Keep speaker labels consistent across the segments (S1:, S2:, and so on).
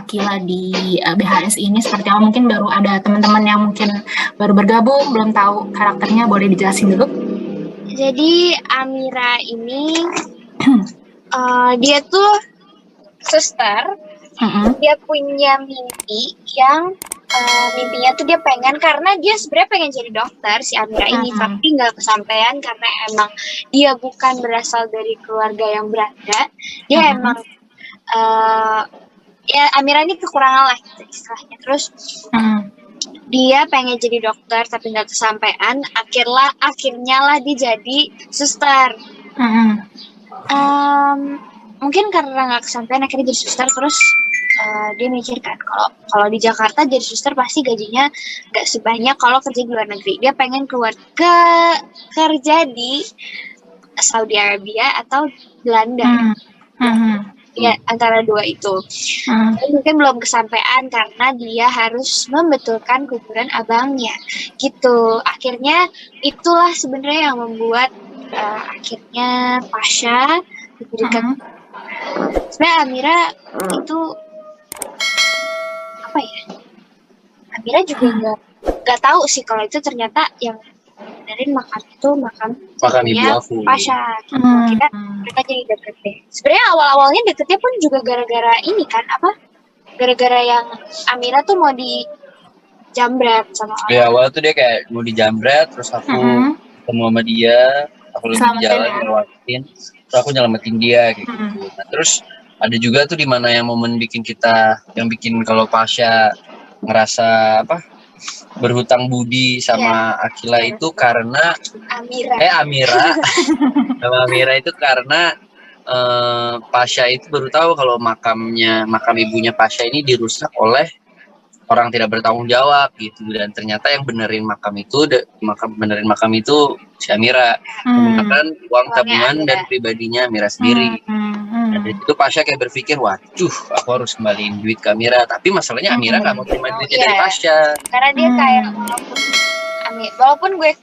S1: Akila di BHS ini seperti apa? Mungkin baru ada teman-teman yang mungkin baru bergabung, belum tahu karakternya, boleh dijelasin dulu?
S2: Jadi Amira ini dia tuh suster. Dia punya mimpi yang mimpinya tuh dia pengen, karena dia sebenarnya pengen jadi dokter si Amira ini, tapi nggak kesampaian karena emang dia bukan berasal dari keluarga yang berada. Dia emang ya Amira ini kekurangan lah gitu istilahnya. Terus dia pengen jadi dokter tapi nggak kesampaian. Akhirnya lah dia jadi suster. Mungkin karena nggak kesampaian akhirnya jadi suster. Terus dia mikir kan kalau di Jakarta jadi suster pasti gajinya nggak sebanyak kalau kerja di luar negeri. Dia pengen keluar kerja di Saudi Arabia atau Belanda. Ya, antara dua itu. Mungkin belum kesampaian karena dia harus membetulkan kuburan abangnya gitu. Akhirnya itulah sebenarnya yang membuat akhirnya Pasha diberikan. Sebenarnya Amira itu apa ya? Amira juga nggak tahu sih kalau itu ternyata yang benerin makam itu makam
S3: ibu aku.
S2: Pasha. Kita jadi deket deh. Sebenarnya awalnya deketnya pun juga gara-gara ini kan gara-gara yang Amira tuh mau dijambret sama orang.
S3: Ya awal tuh dia kayak mau dijambret, terus aku ketemu sama dia, aku lagi di jalan ngelewatin, terus aku nyelamatin dia kayak gitu. Nah, terus ada juga tuh di mana yang momen bikin kalau Pasha ngerasa berhutang budi sama Akila itu karena Amira sama Amira itu karena Pasha itu baru tahu kalau makam ibunya Pasha ini dirusak oleh orang tidak bertanggung jawab gitu, dan ternyata yang benerin makam itu si Amira menggunakan uang tabungan dan pribadinya Amira sendiri. Dan dari itu Pasha kayak berpikir, waduh, aku harus kembaliin duit ke Amira. Tapi masalahnya Amira nggak mau terima duitnya dari Pasha.
S2: Karena dia kayak walaupun gue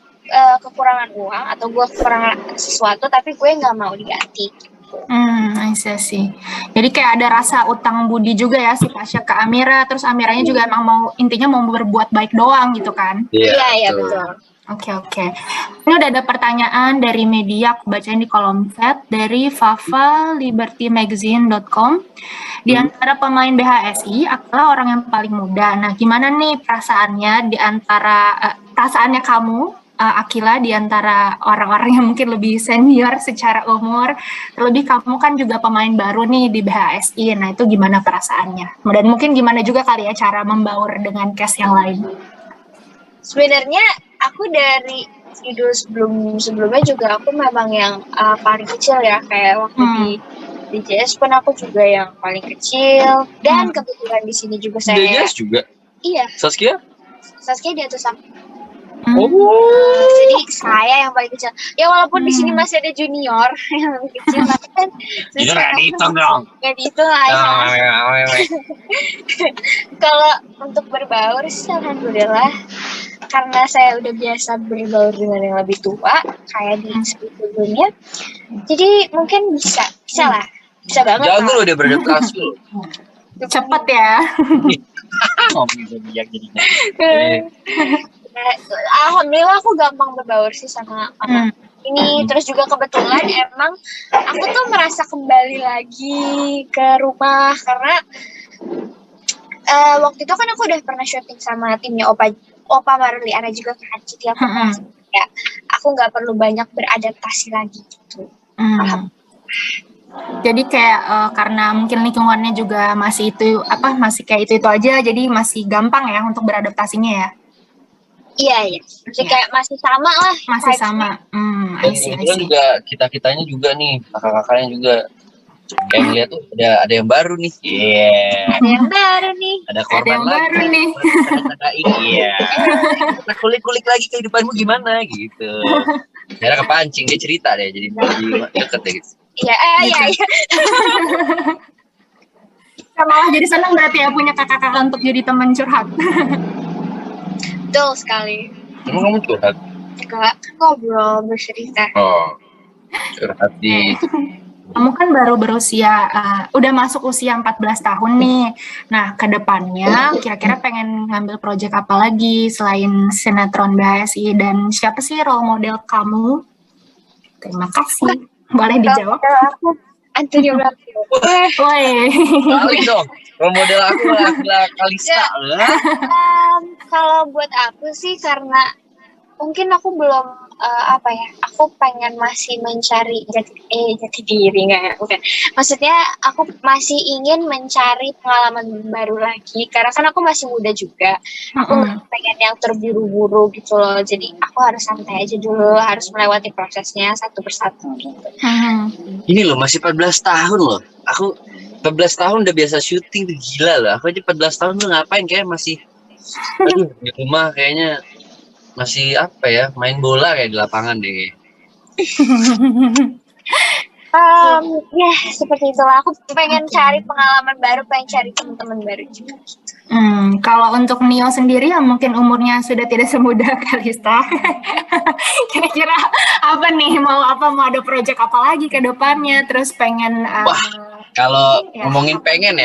S2: kekurangan uang atau gue kekurangan sesuatu, tapi gue nggak mau diganti.
S1: I see. Jadi kayak ada rasa utang budi juga ya si Pasha ke Amira, terus Amiranya juga emang intinya mau berbuat baik doang gitu kan?
S2: Iya betul.
S1: Oke. Ini udah ada pertanyaan dari media, aku bacain di kolom chat dari favalibertymagazine.com. Di antara pemain BHSI, Akila orang yang paling muda. Nah, gimana nih perasaannya perasaannya kamu, Akila, di antara orang-orang yang mungkin lebih senior secara umur, terlebih kamu kan juga pemain baru nih di BHSI. Nah, itu gimana perasaannya? Dan mungkin gimana juga kali ya cara membaur dengan cast yang lain?
S2: Sebenarnya aku dari judul sebelumnya juga aku memang yang paling kecil ya, kayak waktu di JS pun aku juga yang paling kecil, dan kebetulan di sini juga saya.
S3: Di JS juga?
S2: Iya.
S3: Saskia
S2: di atas aku. Jadi saya yang paling kecil. Ya walaupun di sini masih ada junior yang lebih kecil, tapi kan
S3: junior nggak dihitung dong.
S2: Nggak dihitung lah ya. Kalau untuk berbaur sih alhamdulillah, karena saya udah biasa berbaur dengan yang lebih tua kayak di sebelumnya. Jadi mungkin bisa lah. Bisa banget.
S3: Jago loh dia beradaptasi loh.
S1: Cepet ya.
S3: Ngomong bijak jadinya.
S2: Alhamdulillah aku gampang berbaur sih sama ini. Terus juga kebetulan emang aku tuh merasa kembali lagi ke rumah karena waktu itu kan aku udah pernah syuting sama timnya Opa Maruli Ara juga kan. Jadi aku nggak perlu banyak beradaptasi lagi gitu.
S1: Jadi kayak karena mungkin lingkungannya juga masih kayak itu aja, jadi masih gampang ya untuk beradaptasinya ya.
S2: Iya. Jadi kayak masih sama lah.
S1: Masih sama.
S3: Kebetulan juga kita-kitanya juga nih, kakak-kakaknya juga kayak ngeliat tuh ada yang baru nih.
S2: Ada yang baru nih.
S3: Ada korban baru nih. Kita kulik-kulik lagi kehidupanmu gimana gitu. Akhirnya kepancing, dia cerita deh, jadi deket deh gitu.
S2: Iya.
S1: Malah jadi senang berarti ya punya kakak-kakak untuk jadi teman curhat.
S2: Betul sekali.
S3: Emang kamu curhat?
S2: Enggak, ngobrol bercerita.
S3: Curhat di
S1: kamu kan baru berusia, udah masuk usia 14 tahun nih. Nah, ke depannya kira-kira pengen ngambil proyek apa lagi selain sinetron BHSI, dan siapa sih role model kamu? Terima kasih. Boleh dijawab?
S2: Aku Antonio Brachio.
S1: Woi.
S3: Balik dong. Role model aku adalah Kalista.
S2: Kalau buat aku sih karena mungkin aku belum aku pengen masih mencari jati diri nggak ya, bukan, maksudnya aku masih ingin mencari pengalaman baru lagi karena kan aku masih muda juga, aku nggak pengen yang terburu-buru gitu loh, jadi aku harus santai aja dulu, harus melewati prosesnya satu persatu gitu.
S3: Ini loh masih 14 tahun loh, aku 14 tahun udah biasa syuting tuh, gila loh, aku aja 14 tahun tuh ngapain, kayak masih di rumah kayaknya masih main bola kayak di lapangan deh.
S2: Ya seperti itulah, aku pengen cari pengalaman baru, pengen cari teman-teman baru juga.
S1: Kalau untuk Nio sendiri yang mungkin umurnya sudah tidak semuda Kalista, kira-kira apa nih, mau ada proyek apa lagi ke depannya, terus pengen
S3: kalau ngomongin pengen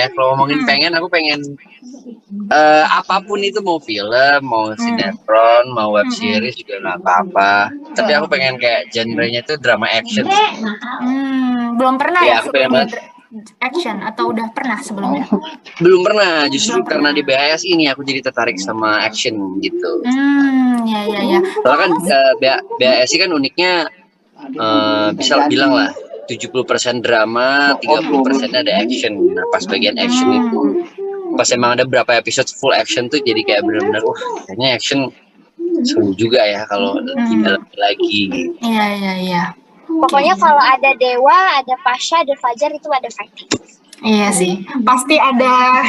S3: aku pengen apapun itu, mau film, mau sinetron, mau web series juga nggak apa-apa. Tapi aku pengen kayak genrenya itu drama action.
S1: Belum pernah ya
S3: aku pengen banget
S1: action, atau udah pernah sebelumnya?
S3: Belum pernah, justru karena di BHS ini aku jadi tertarik sama action gitu.
S1: Ya.
S3: Soalnya kan BHS kan uniknya bisa bilang lah 70% drama, 30% ada action. Nah, pas bagian action itu, pas emang ada berapa episode full action tuh jadi kayak benar-benar kayaknya action seru juga ya kalau lagi.
S1: Iya.
S2: Pokoknya kalau ada Dewa, ada Pasha, ada Fajar, itu ada fighting.
S1: Iya sih, pasti ada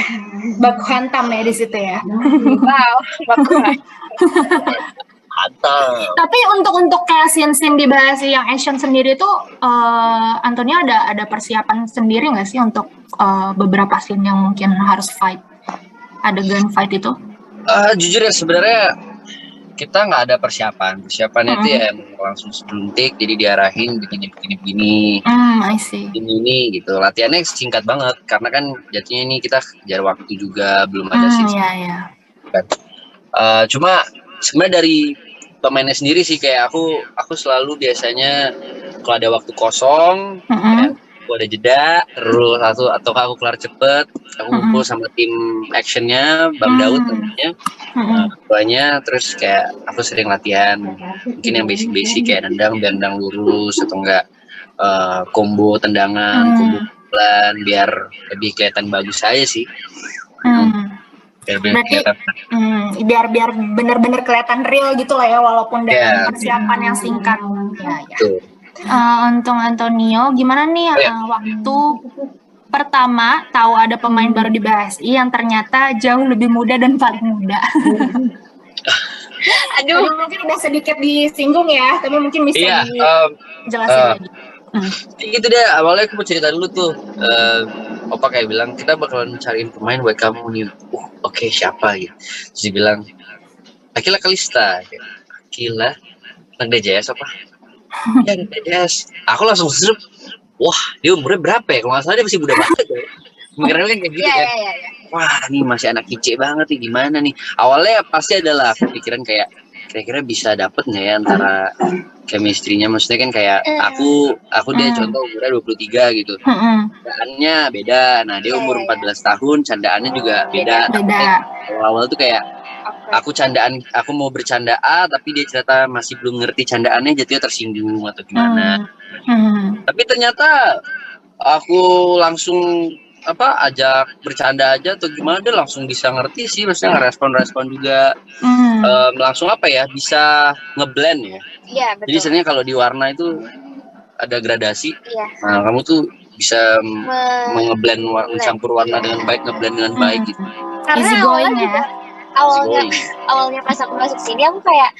S1: baku hantam ya di situ ya.
S2: Wow, baku hantam.
S1: Tapi untuk kayak scene di bahasa yang action sendiri tuh, Antonio ada persiapan sendiri nggak sih untuk beberapa scene yang mungkin harus fight, adegan fight itu?
S3: Jujur ya, sebenarnya kita nggak ada persiapannya tuh ya langsung sebelum take, jadi diarahin begini.
S1: I see.
S3: Ini gitu, latihannya singkat banget karena kan jatuhnya ini kita kejar waktu juga, belum ada scene.
S1: Iya.
S3: Cuma sebenarnya dari pemainnya sendiri sih, kayak aku selalu biasanya kalau ada waktu kosong, aku ada jeda, terus atau aku kelar cepet, aku ngumpul sama tim actionnya, Bang Daud namanya, ketuanya, terus kayak aku sering latihan, mungkin yang basic kayak nendang lurus atau enggak combo tendangan, combo pelan, biar lebih kelihatan bagus aja sih.
S1: Berarti biar benar-benar kelihatan real gitu lah ya, walaupun dengan persiapan yang singkat. Untuk Antonio, gimana nih waktu pertama tahu ada pemain baru di BHSI yang ternyata jauh lebih muda dan paling muda? Aduh, mungkin udah sedikit disinggung ya, tapi mungkin bisa dijelasin lagi.
S3: Gitu deh, awalnya aku mau cerita dulu tuh. Opa kayak bilang, kita bakalan cariin pemain buat kamu nih. Oke, siapa gitu. Terus dia bilang, Akila Kalista. Akila, anak DJS apa? Ya, anak DJS. Aku langsung seru. Wah, dia umurnya berapa ya? Kalau nggak salah dia masih muda banget ya. Mikirnya kan kayak gitu kan. Wah, nih masih anak kece banget nih, gimana nih. Awalnya pasti adalah pikiran kayak, kira-kira bisa dapet nggak ya antara chemistry-nya, maksudnya kan kayak aku dia contoh umurnya 23 gitu, candaannya beda, nah dia umur 14 tahun, candaannya juga beda. Awal-awal tuh kayak aku mau bercanda tapi dia ternyata masih belum ngerti candaannya, jadinya tersinggung atau gimana. Tapi ternyata aku langsung ajak bercanda aja atau gimana, dia langsung bisa ngerti sih, maksudnya ngerespon juga, langsung bisa ngeblend ya.
S2: Iya, betul.
S3: Jadi sebenarnya kalau di warna itu ada gradasi. Iya. Nah, kamu tuh bisa mengeblend mencampur warna dengan baik, ngeblend dengan baik gitu.
S2: Karena awalnya pas aku masuk sini aku kayak,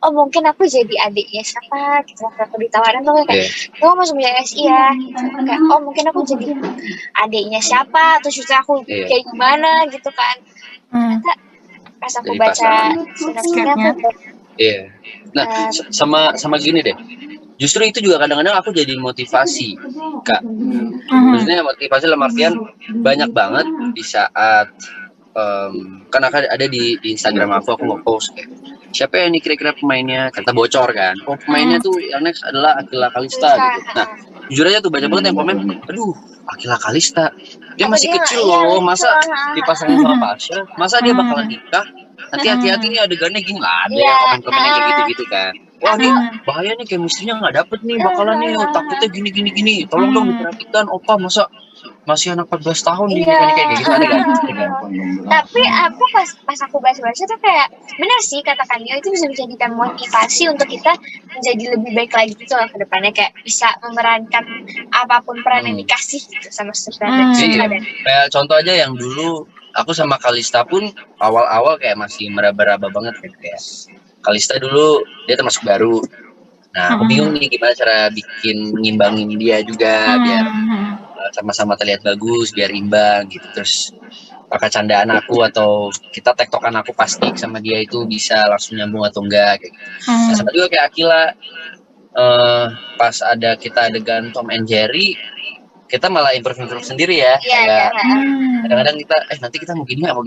S2: mungkin aku jadi adiknya siapa gitu. Waktu aku ditawarin tuh kayak, masuk BHSI ya gitu. Kayak, mungkin aku jadi adiknya siapa, atau susah aku kayak gimana gitu kan. Ternyata pas aku baca sinopsisnya aku
S3: Nah, sama gini deh. Justru itu juga kadang-kadang aku jadi motivasi. Nika. Maksudnya motivasi dalam artian banyak banget di saat kan ada di Instagram aku nge-post kayak siapa ya nih kira-kira pemainnya, ternyata bocor kan. Oh pemainnya tuh yang next adalah Akila Kalista gitu. Nah jujur aja tuh banyak banget yang komen, aduh Akila Kalista dia masih kecil loh, masa dipasangin sama Pasha, masa dia bakalan nikah, nanti hati-hati nih adegannya gini lah, ada komen-komennya kayak gitu-gitu kan. Wah nih bahaya nih chemistry-nya nggak dapet nih, bakalan nih takutnya gini, tolong dong diperhatikan opa, masa masih anak 14 tahun nih kayak gitu ada kan?
S2: Tapi aku pas aku baca-baca tuh kayak benar sih kata Kanio, itu bisa dijadikan motivasi untuk kita menjadi lebih baik lagi gitu loh ke depannya, kayak bisa memerankan apapun peran yang dikasih gitu sama sutradara.
S3: Kayak contoh aja yang dulu aku sama Kalista pun awal-awal kayak masih meraba-raba banget kan, kayak Kalista dulu dia termasuk baru. Nah, aku bingung nih gimana cara bikin ngimbangin dia juga biar sama-sama terlihat bagus, biar imbang gitu. Terus pakai candaan aku atau kita tektokan aku pasti sama dia itu bisa langsung nyambung atau enggak kayak gitu. Nah, sama juga kayak Akila, pas ada kita adegan Tom and Jerry, kita malah improve sendiri ya. Kadang-kadang kita nanti kita mau gini nggak?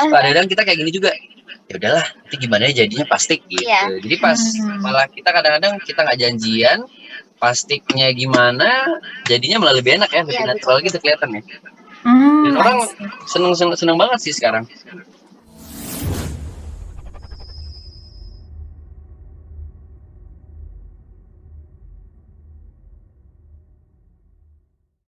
S3: Kadang-kadang kita kayak gini juga. Ya udahlah, nanti gimana jadinya plastik gitu. Jadi pas malah kita kadang-kadang kita nggak janjian, plastiknya gimana, jadinya malah lebih enak ya, lebih natural gitu kelihatan ya. Dan orang seneng banget sih sekarang.